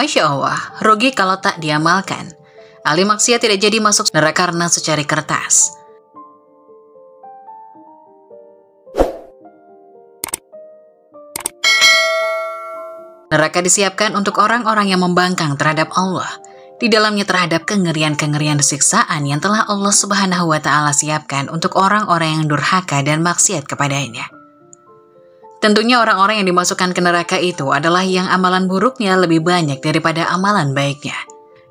Masya Allah, rugi kalau tak diamalkan. Ahli maksiat tidak jadi masuk neraka karena secari kertas. Neraka disiapkan untuk orang-orang yang membangkang terhadap Allah. Di dalamnya terhadap kengerian-kengerian siksaan yang telah Allah Subhanahu wa Ta'ala siapkan untuk orang-orang yang durhaka dan maksiat kepadanya. Tentunya orang-orang yang dimasukkan ke neraka itu adalah yang amalan buruknya lebih banyak daripada amalan baiknya.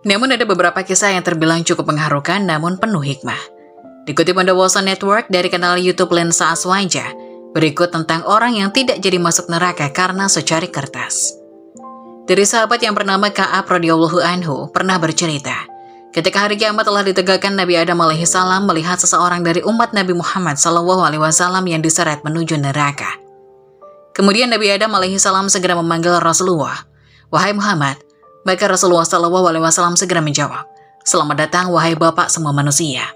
Namun ada beberapa kisah yang terbilang cukup mengharukan namun penuh hikmah. Dikutip Bondowoso Network dari kanal YouTube Lensa Aswaja, berikut tentang orang yang tidak jadi masuk neraka karena secari kertas. Dari sahabat yang bernama Ka'ab radhiyallahu anhu pernah bercerita, ketika hari kiamat telah ditegakkan, Nabi Adam alaihissalam melihat seseorang dari umat Nabi Muhammad SAW yang diseret menuju neraka. Kemudian Nabi Adam alaihissalam segera memanggil Rasulullah, "Wahai Muhammad." Maka Rasulullah SAW segera menjawab, "Selamat datang wahai Bapak semua manusia."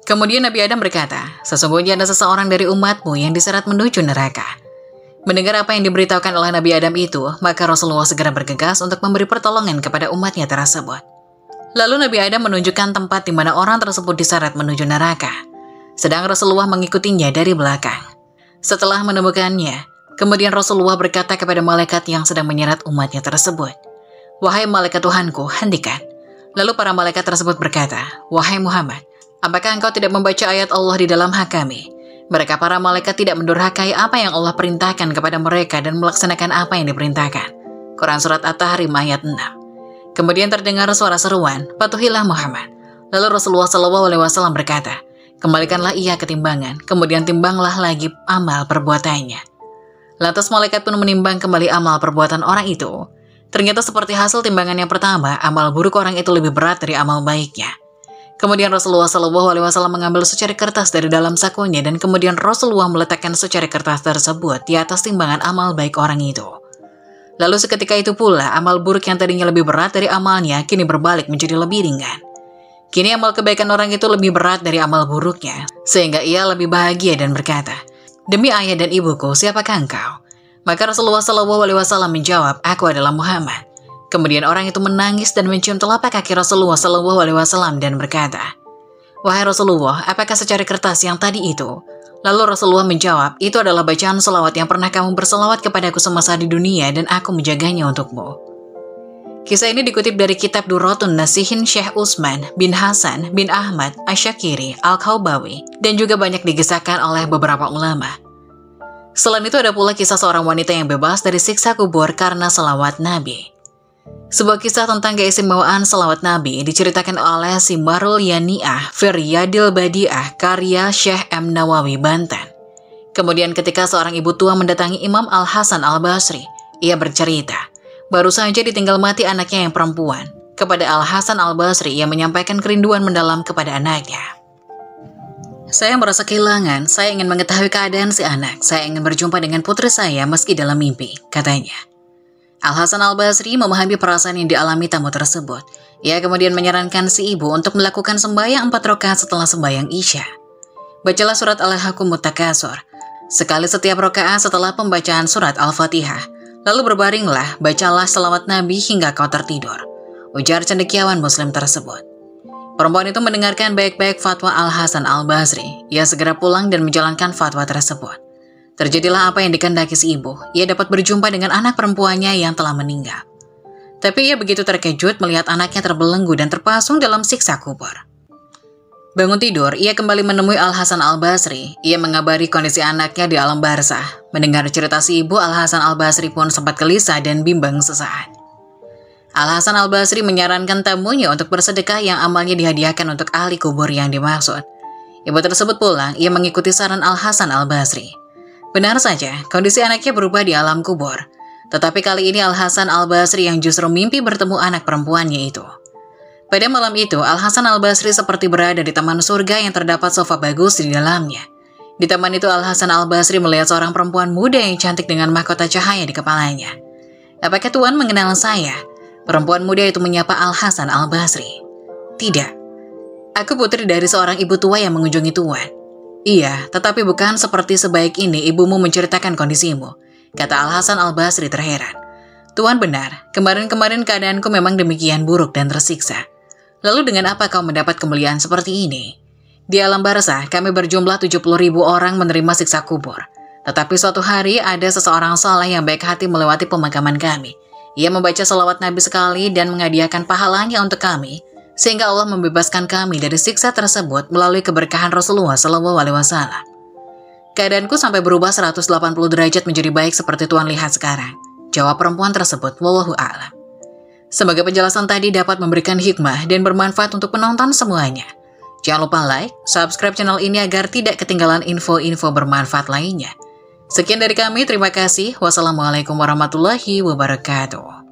Kemudian Nabi Adam berkata, "Sesungguhnya ada seseorang dari umatmu yang diseret menuju neraka." Mendengar apa yang diberitahukan oleh Nabi Adam itu, maka Rasulullah segera bergegas untuk memberi pertolongan kepada umatnya tersebut. Lalu Nabi Adam menunjukkan tempat di mana orang tersebut diseret menuju neraka, sedang Rasulullah mengikutinya dari belakang. Setelah menemukannya, kemudian Rasulullah berkata kepada malaikat yang sedang menyeret umatnya tersebut, "Wahai malaikat Tuhanku, hentikan." Lalu para malaikat tersebut berkata, "Wahai Muhammad, apakah engkau tidak membaca ayat Allah di dalam hak kami? Mereka para malaikat tidak mendurhakai apa yang Allah perintahkan kepada mereka dan melaksanakan apa yang diperintahkan." Quran Surat At-Tahrim ayat 6. Kemudian terdengar suara seruan, "Patuhilah Muhammad." Lalu Rasulullah SAW berkata, "Kembalikanlah ia ke timbangan, kemudian timbanglah lagi amal perbuatannya." Lantas malaikat pun menimbang kembali amal perbuatan orang itu. Ternyata seperti hasil timbangan yang pertama, amal buruk orang itu lebih berat dari amal baiknya. Kemudian Rasulullah SAW mengambil secari kertas dari dalam sakunya dan kemudian Rasulullah meletakkan secari kertas tersebut di atas timbangan amal baik orang itu. Lalu seketika itu pula, amal buruk yang tadinya lebih berat dari amalnya kini berbalik menjadi lebih ringan. Kini amal kebaikan orang itu lebih berat dari amal buruknya, sehingga ia lebih bahagia dan berkata, "Demi ayah dan ibuku, siapakah engkau?" Maka Rasulullah SAW menjawab, "Aku adalah Muhammad." Kemudian orang itu menangis dan mencium telapak kaki Rasulullah SAW dan berkata, "Wahai Rasulullah, apakah secari kertas yang tadi itu?" Lalu Rasulullah menjawab, "Itu adalah bacaan selawat yang pernah kamu berselawat kepadaku semasa di dunia dan aku menjaganya untukmu." Kisah ini dikutip dari kitab Durratun Nasihin Syekh Utsman bin Hasan bin Ahmad Asy-Syakiri Al-Kaubawi dan juga banyak digesahkan oleh beberapa ulama. Selain itu ada pula kisah seorang wanita yang bebas dari siksa kubur karena selawat Nabi. Sebuah kisah tentang keistimewaan selawat Nabi diceritakan oleh Simarul Yani'ah Firyadil Badi'ah karya Syekh M. Nawawi Banten. Kemudian ketika seorang ibu tua mendatangi Imam Al-Hasan Al-Basri, ia bercerita, baru saja ditinggal mati anaknya yang perempuan. Kepada Al-Hasan Al-Basri, ia menyampaikan kerinduan mendalam kepada anaknya. "Saya merasa kehilangan, saya ingin mengetahui keadaan si anak, saya ingin berjumpa dengan putri saya meski dalam mimpi," katanya. Al-Hasan Al-Basri memahami perasaan yang dialami tamu tersebut. Ia kemudian menyarankan si ibu untuk melakukan sembahyang 4 rakaat setelah sembahyang Isya. Bacalah surat Al-Hakumut Takasur sekali setiap rakaat setelah pembacaan surat Al-Fatihah. Lalu berbaringlah, bacalah selawat Nabi hingga kau tertidur, ujar cendekiawan Muslim tersebut. Perempuan itu mendengarkan baik-baik fatwa Al-Hasan Al-Basri. Ia segera pulang dan menjalankan fatwa tersebut. Terjadilah apa yang dikehendaki si ibu. Ia dapat berjumpa dengan anak perempuannya yang telah meninggal. Tapi ia begitu terkejut melihat anaknya terbelenggu dan terpasung dalam siksa kubur. Bangun tidur, ia kembali menemui Al-Hasan Al-Basri. Ia mengabari kondisi anaknya di alam barzah. Mendengar cerita si ibu, Al-Hasan Al-Basri pun sempat gelisah dan bimbang sesaat. Al-Hasan Al-Basri menyarankan tamunya untuk bersedekah yang amalnya dihadiahkan untuk ahli kubur yang dimaksud. Ibu tersebut pulang, ia mengikuti saran Al-Hasan Al-Basri. Benar saja, kondisi anaknya berubah di alam kubur. Tetapi kali ini Al-Hasan Al-Basri yang justru mimpi bertemu anak perempuannya itu. Pada malam itu, Al-Hasan Al-Basri seperti berada di taman surga yang terdapat sofa bagus di dalamnya. Di taman itu Al-Hasan Al-Basri melihat seorang perempuan muda yang cantik dengan mahkota cahaya di kepalanya. "Apakah Tuan mengenal saya?" Perempuan muda itu menyapa Al-Hasan Al-Basri. "Tidak. Aku putri dari seorang ibu tua yang mengunjungi Tuan." "Iya, tetapi bukan seperti sebaik ini ibumu menceritakan kondisimu," kata Al-Hasan Al-Basri terheran. Tuan benar, kemarin-kemarin keadaanku memang demikian buruk dan tersiksa. Lalu dengan apa kau mendapat kemuliaan seperti ini? Di alam barzah, kami berjumlah 70.000 orang menerima siksa kubur. Tetapi suatu hari ada seseorang saleh yang baik hati melewati pemakaman kami. Ia membaca salawat Nabi sekali dan menghadiahkan pahalanya untuk kami, sehingga Allah membebaskan kami dari siksa tersebut melalui keberkahan Rasulullah SAW. Keadaanku sampai berubah 180 derajat menjadi baik seperti Tuan lihat sekarang. Jawab perempuan tersebut, wallahu a'lam. Semoga penjelasan tadi dapat memberikan hikmah dan bermanfaat untuk penonton semuanya. Jangan lupa like, subscribe channel ini agar tidak ketinggalan info-info bermanfaat lainnya. Sekian dari kami, terima kasih. Wassalamualaikum warahmatullahi wabarakatuh.